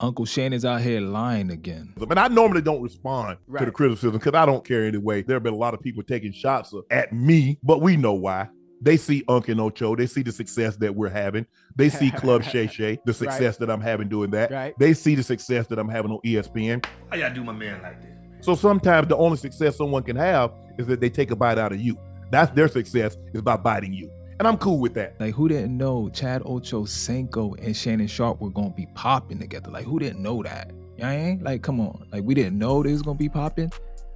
Uncle Shannon's out here lying again. And I normally don't respond to the criticism because I don't care anyway. There have been a lot of people taking shots at me, but we know why. They see Unc and Ocho. They see the success that we're having. They see Club Shay Shay, the success that I'm having doing that. They see the success that I'm having on ESPN. I gotta do my man like this. So sometimes the only success someone can have is that they take a bite out of you. That's their success, is by biting you. And I'm cool with that. Like, who didn't know Chad Ochocinco and Shannon Sharpe were gonna be popping together? Like, who didn't know that? Yeah, ain't like, come on. Like, we didn't know they was gonna be popping.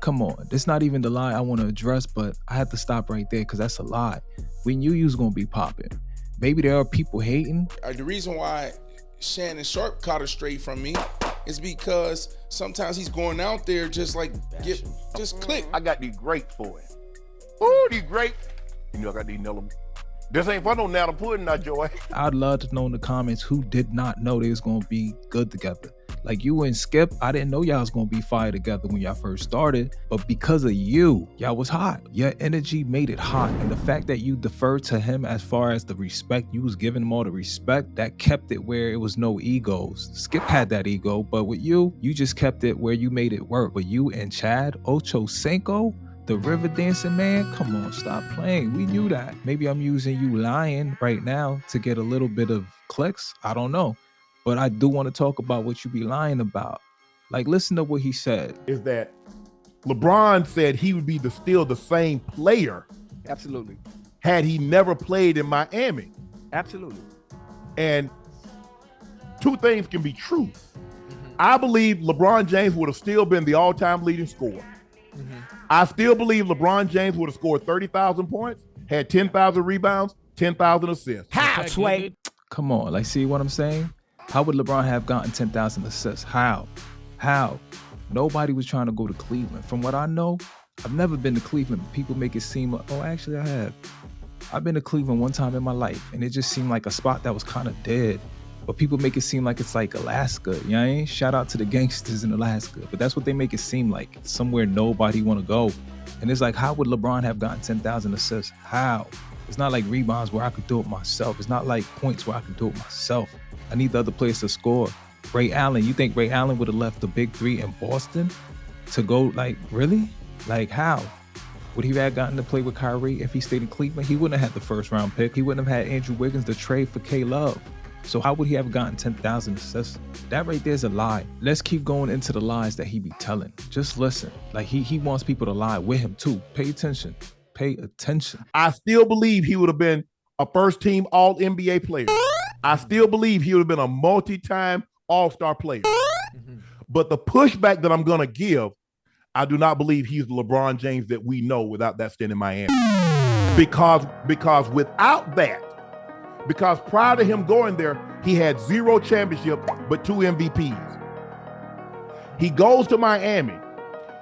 Come on. That's not even the lie I want to address, but I had to stop right there because that's a lie. We knew you was gonna be popping. Maybe there are people hating. The reason why Shannon Sharpe caught her straight from me is because sometimes he's going out there just like just click. I got these grapes for it. Ooh, these grapes. You know I got these Nella. This ain't for no Nella pudding, now, Joy. I'd love to know in the comments who did not know they was gonna be good together. Like you and Skip, I didn't know y'all was gonna be fire together when y'all first started, but because of you, y'all was hot. Your energy made it hot, and the fact that you deferred to him as far as the respect, you was giving him all the respect, that kept it where it was no egos. Skip had that ego, but with you, you just kept it where you made it work. But you and Chad Ochocinco, the river dancing man, come on, stop playing. We knew that. Maybe I'm using you lying right now to get a little bit of clicks. I don't know. But I do want to talk about what you be lying about. Like, listen to what he said. Is that LeBron said he would be still the same player. Absolutely. Had he never played in Miami. Absolutely. And two things can be true. I believe LeBron James would have still been the all-time leading scorer. I still believe LeBron James would have scored 30,000 points, had 10,000 rebounds, 10,000 assists. How, Sway? Come on, like, see what I'm saying? How would LeBron have gotten 10,000 assists? How? Nobody was trying to go to Cleveland. From what I know, I've never been to Cleveland. People make it seem like, oh, actually I have. I've been to Cleveland one time in my life, and it just seemed like a spot that was kind of dead. But people make it seem like it's like Alaska, you know what I mean? Shout out to the gangsters in Alaska. But that's what they make it seem like. It's somewhere nobody want to go. And it's like, how would LeBron have gotten 10,000 assists? How? It's not like rebounds where I could do it myself. It's not like points where I could do it myself. I need the other players to score. Ray Allen, you think Ray Allen would have left the big three in Boston to go, like, really? Like, how? Would he have gotten to play with Kyrie if he stayed in Cleveland? He wouldn't have had the first round pick. He wouldn't have had Andrew Wiggins to trade for K-Love. So how would he have gotten 10,000 assists? That right there is a lie. Let's keep going into the lies that he be telling. Just listen. Like, he wants people to lie with him too. Pay attention. Pay attention. I still believe he would have been a first-team All-NBA player. I still believe he would have been a multi-time All-Star player. But the pushback that I'm going to give, I do not believe he's the LeBron James that we know without that stint in Miami. Because without that, because prior to him going there, he had 0 championships but 2 MVPs. He goes to Miami.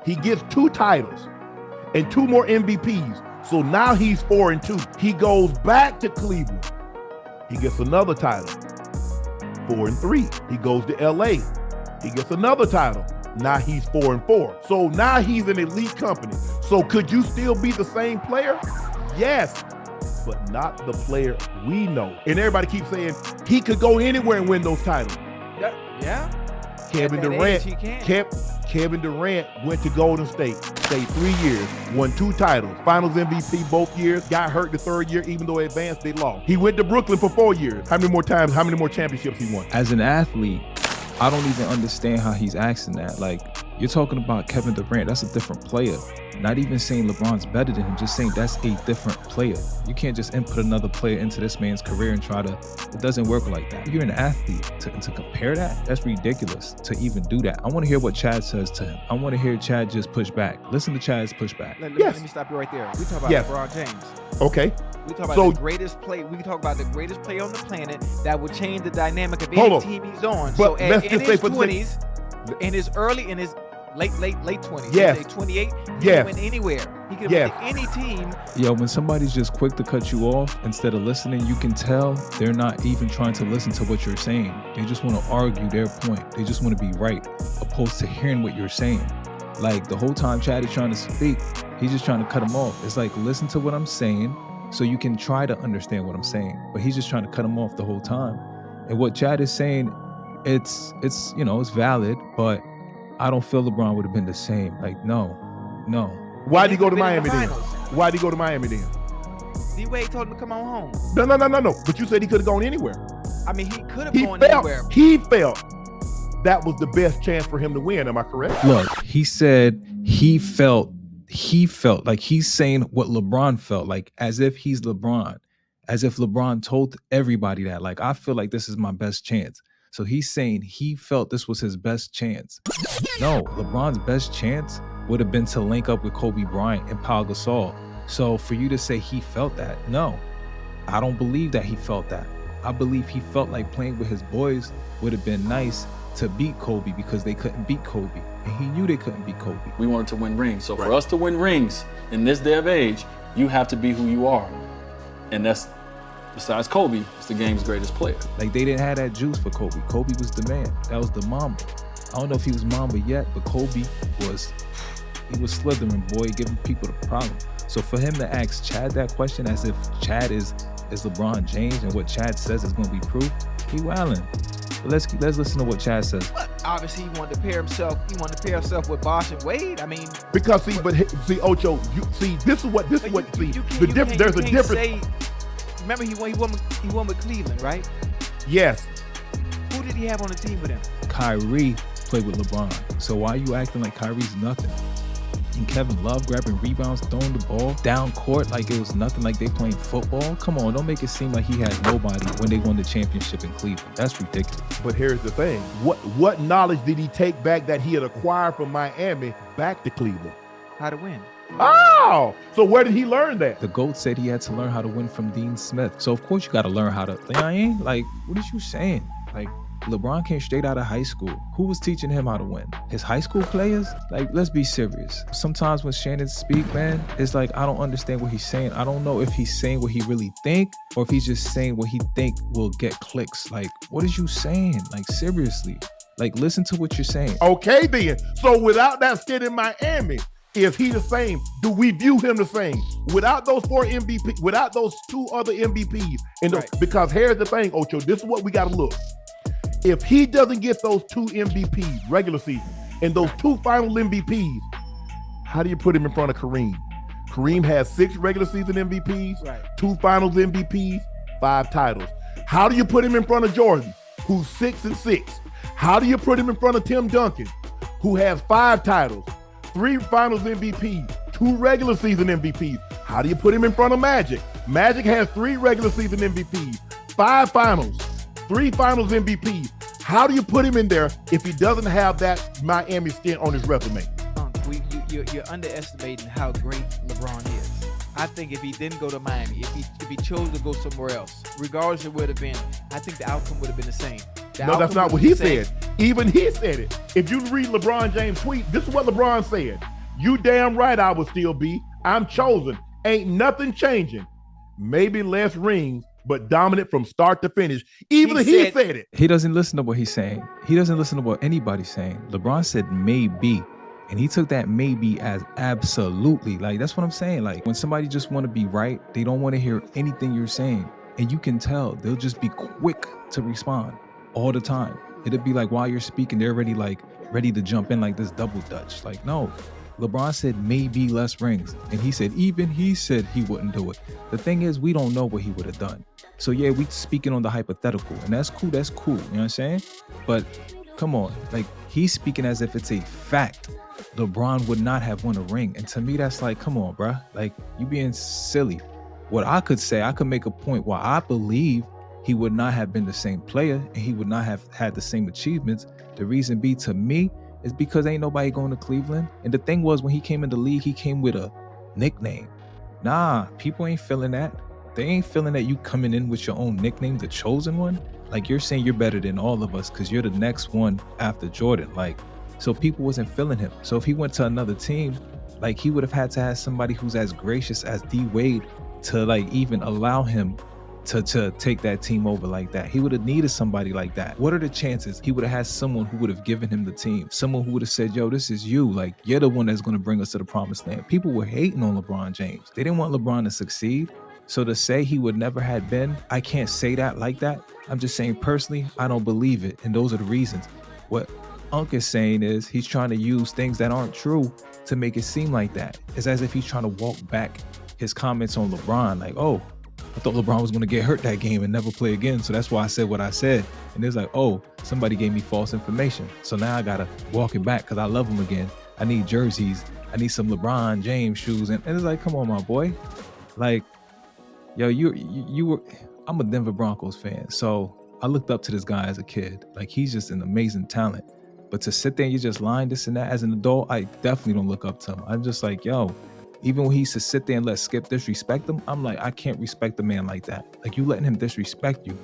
He gets 2 titles and 2 more MVPs. So now he's 4-2. He goes back to Cleveland. He gets another title, 4-3. He goes to LA. He gets another title. Now he's 4-4. So now he's an elite company. So could you still be the same player? Yes, but not the player we know. And everybody keeps saying he could go anywhere and win those titles. Yeah. Kevin Durant went to Golden State, stayed 3 years, won 2 titles, Finals MVP both years, got hurt the 3rd year, even though they advanced, they lost. He went to Brooklyn for 4 years. How many more championships he won? As an athlete, I don't even understand how he's asking that. Like, you're talking about Kevin Durant, that's a different player. Not even saying LeBron's better than him, just saying that's a different player. You can't just input another player into this man's career and it doesn't work like that. You're an athlete. To compare that, that's ridiculous to even do that. I want to hear what Chad says to him. I want to hear Chad just push back. Listen to Chad's pushback. Let me stop you right there. We talk about LeBron James. Okay. We talk about the greatest play. We can talk about the greatest player on the planet that would change the dynamic of any team he's on. But so in his 20s, in his late 20s. Yes. 28. He can win anywhere. He can win any team. Yo, when somebody's just quick to cut you off instead of listening, you can tell they're not even trying to listen to what you're saying. They just want to argue their point. They just want to be right, opposed to hearing what you're saying. Like, the whole time Chad is trying to speak, he's just trying to cut him off. It's like, listen to what I'm saying so you can try to understand what I'm saying. But he's just trying to cut him off the whole time. And what Chad is saying, it's it's valid, but I don't feel LeBron would have been the same. Like, no. Why'd he go to Been in the Miami then? finals. Why'd he go to Miami then? D-Wade told him to come on home. No. But you said he could have gone anywhere. I mean, he could have He gone felt anywhere. that was the best chance for him to win. Am I correct? Look, he said he felt like he's saying what LeBron felt, like as if he's LeBron, as if LeBron told everybody that, like, I feel like this is my best chance. So he's saying he felt this was his best chance. No, LeBron's best chance would have been to link up with Kobe Bryant and Pau Gasol. So for you to say he felt that, no, I don't believe that he felt that. I believe he felt like playing with his boys would have been nice to beat Kobe because they couldn't beat Kobe. And he knew they couldn't beat Kobe. We wanted to win rings. So for us to win rings in this day of age, you have to be who you are. And that's, besides Kobe, it's the game's greatest player. Like, they didn't have that juice for Kobe. Kobe was the man. That was the Mamba. I don't know if he was Mamba yet, but Kobe was slithering, boy, giving people the problem. So for him to ask Chad that question as if Chad is LeBron James and what Chad says is going to be proof, he wildin'. But let's listen to what Chad says. Obviously, he wanted to pair himself with Bosh and Wade. I mean, Because see, Ocho, this is what you the difference. There's a difference. Say, remember, he won with Cleveland, right? Yes. Who did he have on the team with him? Kyrie played with LeBron. So why are you acting like Kyrie's nothing? And Kevin Love grabbing rebounds, throwing the ball down court like it was nothing, like they playing football? Come on, don't make it seem like he had nobody when they won the championship in Cleveland. That's ridiculous. But here's the thing. What knowledge did he take back that he had acquired from Miami back to Cleveland? How to win. Oh, so where did he learn that? The GOAT said he had to learn how to win from Dean Smith. So of course you got to learn how to, like, what is you saying? Like, LeBron came straight out of high school. Who was teaching him how to win? His high school players? Like, let's be serious. Sometimes when Shannon speak, man, it's like I don't understand what he's saying. I don't know if he's saying what he really think or if he's just saying what he think will get clicks. Like, what is you saying? Like, seriously. Like, listen to what you're saying. Okay, then. So without that stint in Miami, is he the same? Do we view him the same? Without those 4 MVP, without those 2 other MVPs, because here's the thing, Ocho, this is what we got to look. If he doesn't get those 2 MVPs regular season and those 2 final MVPs, how do you put him in front of Kareem? Kareem has 6 regular season MVPs, 2 finals MVPs, 5 titles. How do you put him in front of Jordan, who's 6-6? How do you put him in front of Tim Duncan, who has 5 titles, 3 finals MVPs, 2 regular season MVPs? How do you put him in front of Magic? Magic has 3 regular season MVPs, 5 finals, 3 finals MVPs. How do you put him in there if he doesn't have that Miami stint on his resume? You're underestimating how great LeBron is. I think if he didn't go to Miami, if he chose to go somewhere else, regardless of where it would have been, I think the outcome would have been the same. No, that's not what he said. Even he said it. If you read LeBron James' tweet, this is what LeBron said. You damn right I would still be. I'm chosen. Ain't nothing changing. Maybe less rings, but dominant from start to finish. Even he said it. He doesn't listen to what he's saying. He doesn't listen to what anybody's saying. LeBron said maybe. And he took that maybe as absolutely. Like, that's what I'm saying. Like, when somebody just want to be right, they don't want to hear anything you're saying. And you can tell they'll just be quick to respond all the time. It'll be like while you're speaking, they're already like ready to jump in like this double dutch. Like, no. LeBron said maybe less rings. And he said even he said he wouldn't do it. The thing is, we don't know what he would have done. So yeah, we speaking on the hypothetical. And that's cool. That's cool. You know what I'm saying? But come on. Like, he's speaking as if it's a fact. LeBron would not have won a ring. And to me, that's like, come on, bruh. Like, you being silly. What I could say, I could make a point why I believe he would not have been the same player and he would not have had the same achievements. The reason be, to me, is because ain't nobody going to Cleveland. And the thing was, when he came in the league, he came with a nickname. Nah, people ain't feeling that. They ain't feeling that you coming in with your own nickname, the chosen one. Like, you're saying you're better than all of us because you're the next one after Jordan. Like, so people wasn't feeling him. So if he went to another team, like, he would have had to have somebody who's as gracious as D-Wade to like even allow him to take that team over like that. He would have needed somebody like that. What are the chances he would have had someone who would have given him the team? Someone who would have said, yo, this is you. Like, you're the one that's going to bring us to the promised land. People were hating on LeBron James. They didn't want LeBron to succeed. So to say he would never had been, I can't say that like that. I'm just saying personally, I don't believe it. And those are the reasons. What Unc is saying is he's trying to use things that aren't true to make it seem like that. It's as if he's trying to walk back his comments on LeBron. Like, oh, I thought LeBron was going to get hurt that game and never play again. So that's why I said what I said. And it's like, oh, somebody gave me false information. So now I got to walk it back because I love him again. I need jerseys. I need some LeBron James shoes. And it's like, come on, my boy. Like, yo, you were, I'm a Denver Broncos fan. So I looked up to this guy as a kid. Like, he's just an amazing talent. But to sit there and you just lying this and that as an adult, I definitely don't look up to him. I'm just like, yo, even when he used to sit there and let Skip disrespect him, I'm like, I can't respect a man like that. Like, you letting him disrespect you.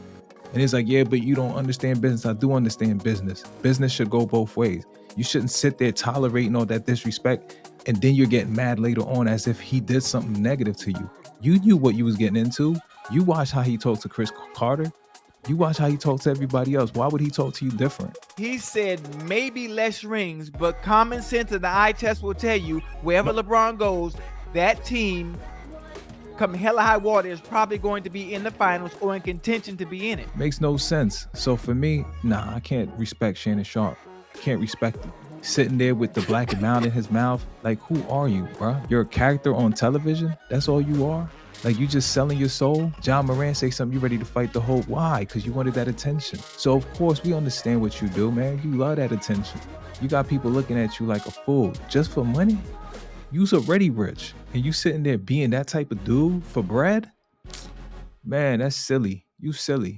And he's like, yeah, but you don't understand business. I do understand business. Business should go both ways. You shouldn't sit there tolerating all that disrespect and then you're getting mad later on as if he did something negative to you. You knew what you was getting into. You watched how he talked to Chris Carter. You watch how he talks to everybody else. Why would he talk to you different? He said maybe less rings, but common sense and the eye test will tell you wherever LeBron goes, that team, come hella high water, is probably going to be in the finals or in contention to be in it. Makes no sense. So for me, nah, I can't respect Shannon Sharpe. I can't respect him. Sitting there with the black amount in his mouth. Like, who are you, bro? You're a character on television? That's all you are? Like, you just selling your soul? John Moran say something, you ready to fight the whole, why? Because you wanted that attention. So of course we understand what you do, man. You love that attention. You got people looking at you like a fool just for money. You's already rich and you sitting there being that type of dude for bread? Man, that's silly. You silly.